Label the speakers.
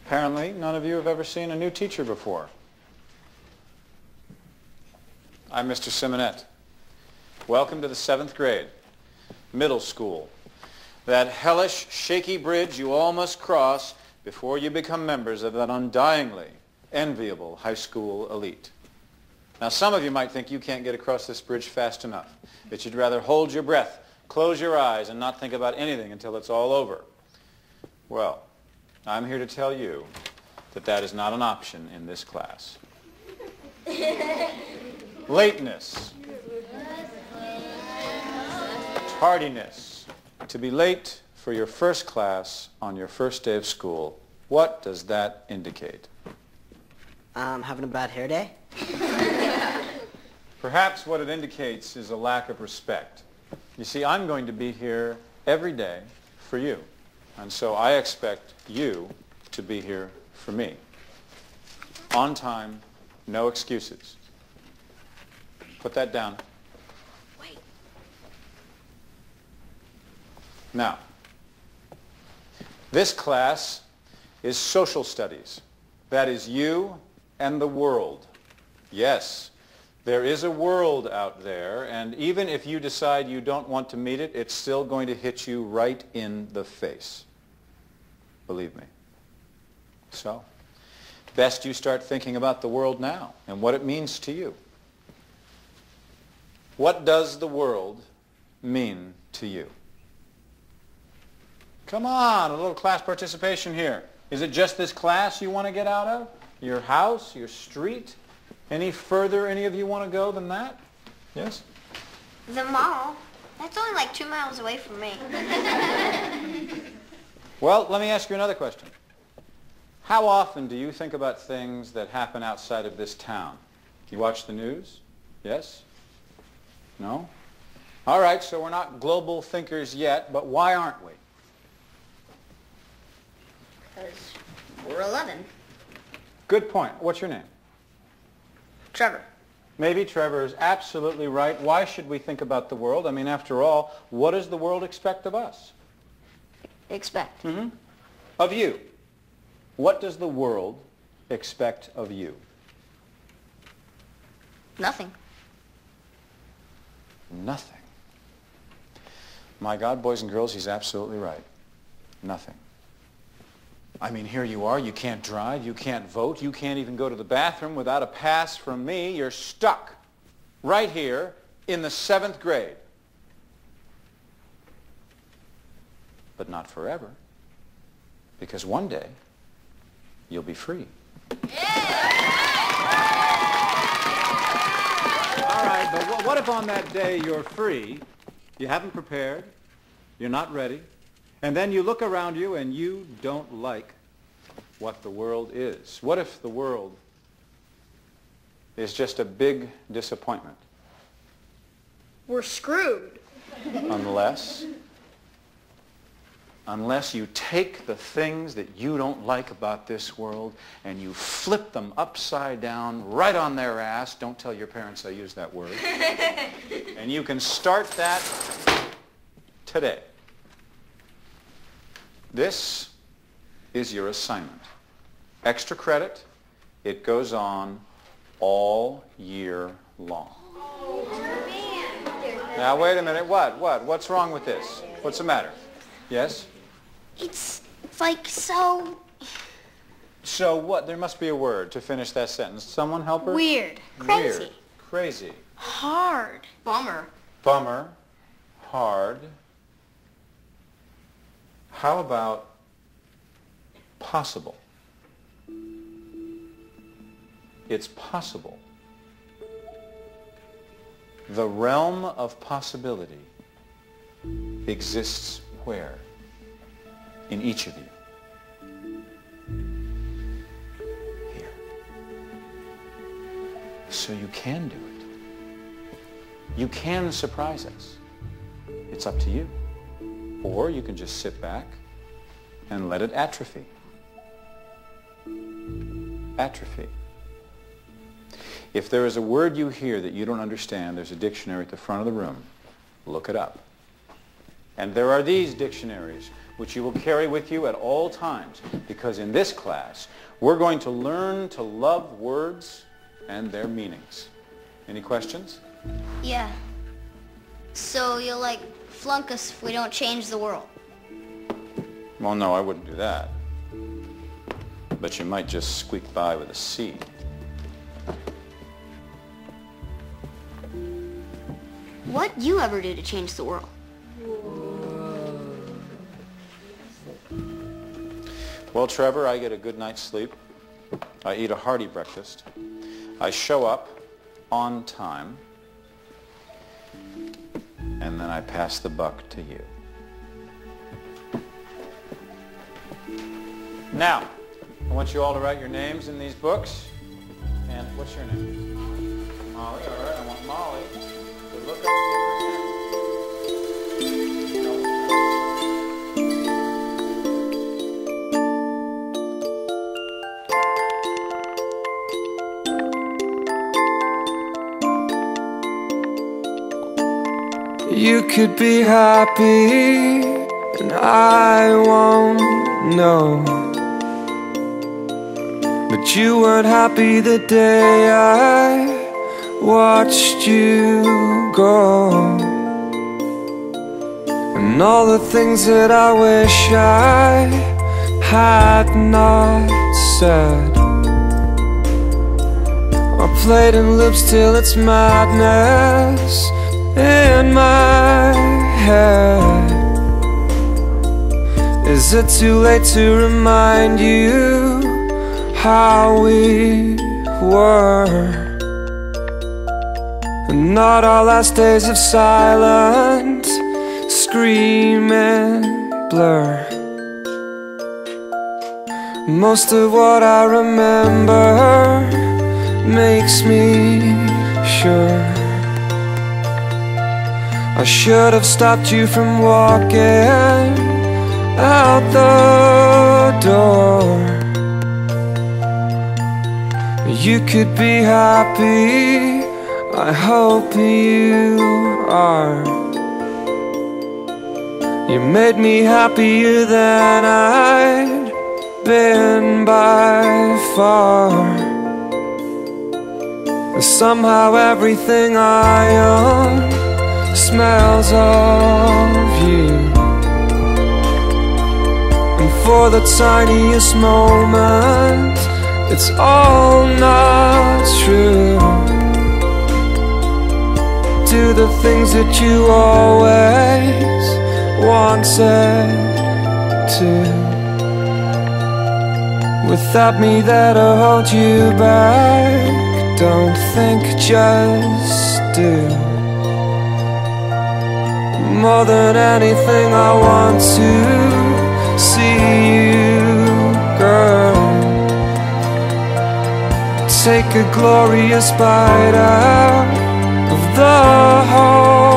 Speaker 1: Apparently, none of you have ever seen a new teacher before. I'm Mr. Simonet. Welcome to the 7th grade, middle school. That hellish, shaky bridge you all must cross before you become members of that undyingly enviable high school elite. Now, some of you might think you can't get across this bridge fast enough, that you'd rather hold your breath, close your eyes, and not think about anything until it's all over. Well, I'm here to tell you that that is not an option in this class. Lateness. Tardiness. To be late for your first class on your first day of school, what does that indicate?
Speaker 2: Having a bad hair day?
Speaker 1: Perhaps what it indicates is a lack of respect. You see, I'm going to be here every day for you. And so I expect you to be here for me. On time, no excuses. Put that down.
Speaker 3: Wait.
Speaker 1: Now, this class is social studies. That is you and the world. Yes, there is a world out there, and even if you decide you don't want to meet it, it's still going to hit you right in the face. Believe me. So, best you start thinking about the world now and what it means to you. What does the world mean to you? Come on, a little class participation here. Is it just this class you want to get out of? Your house, your street? Any further any of you want to go than that? Yes?
Speaker 3: The mall. That's only like 2 miles away from me.
Speaker 1: Well, let me ask you another question. How often do you think about things that happen outside of this town? You watch the news? Yes? No? All right, so we're not global thinkers yet, but why aren't we?
Speaker 3: Because we're 11.
Speaker 1: Good point. What's your name?
Speaker 3: Trevor.
Speaker 1: Maybe Trevor is absolutely right. Why should we think about the world? I mean, after all, what does the world expect of us?
Speaker 3: Expect.
Speaker 1: Mm-hmm. Of you. What does the world expect of you?
Speaker 3: Nothing.
Speaker 1: Nothing. My God, boys and girls, he's absolutely right. Nothing. I mean, here you are. You can't drive. You can't vote. You can't even go to the bathroom without a pass from me. You're stuck right here in the 7th grade. But not forever, because one day you'll be free. All right, but what if on that day you're free, you haven't prepared, you're not ready, and then you look around you and you don't like what the world is? What if the world is just a big disappointment?
Speaker 3: We're screwed.
Speaker 1: Unless you take the things that you don't like about this world and you flip them upside down right on their ass. Don't tell your parents I used that word. And you can start that today. This is your assignment. Extra credit. It goes on all year long. Now, wait a minute. What's wrong with this? What's the matter? Yes?
Speaker 3: It's like so...
Speaker 1: So what? There must be a word to finish that sentence. Someone help her?
Speaker 3: Weird. Crazy.
Speaker 1: Weird. Crazy.
Speaker 3: Hard. Bummer.
Speaker 1: Bummer. Hard. How about possible? It's possible. The realm of possibility exists where? In each of you. Here. So you can do it. You can surprise us. It's up to you. Or you can just sit back and let it atrophy. Atrophy. If there is a word you hear that you don't understand, there's a dictionary at the front of the room. Look it up. And there are these dictionaries, which you will carry with you at all times, because in this class, we're going to learn to love words and their meanings. Any questions?
Speaker 3: Yeah. So you'll like flunk us if we don't change the world.
Speaker 1: Well, no, I wouldn't do that. But you might just squeak by with a C.
Speaker 3: What'd you ever do to change the world?
Speaker 1: Well, Trevor, I get a good night's sleep. I eat a hearty breakfast. I show up on time. And then I pass the buck to you. Now, I want you all to write your names in these books. And what's your name? Molly. All right, I want Molly to look up the
Speaker 4: You could be happy, and I won't know. But you weren't happy the day I watched you go. And all the things that I wish I had not said are played in loops till it's madness in my head. Is it too late to remind you how we were? And not our last days of silent screaming blur. Most of what I remember makes me sure I should have stopped you from walking out the door. You could be happy, I hope you are. You made me happier than I'd been by far. Somehow everything I own smells of you. And for the tiniest moment, it's all not true. Do the things that you always wanted to. Without me there to hold you back, don't think, just do. More than anything I want to see you, girl. Take a glorious bite out of the whole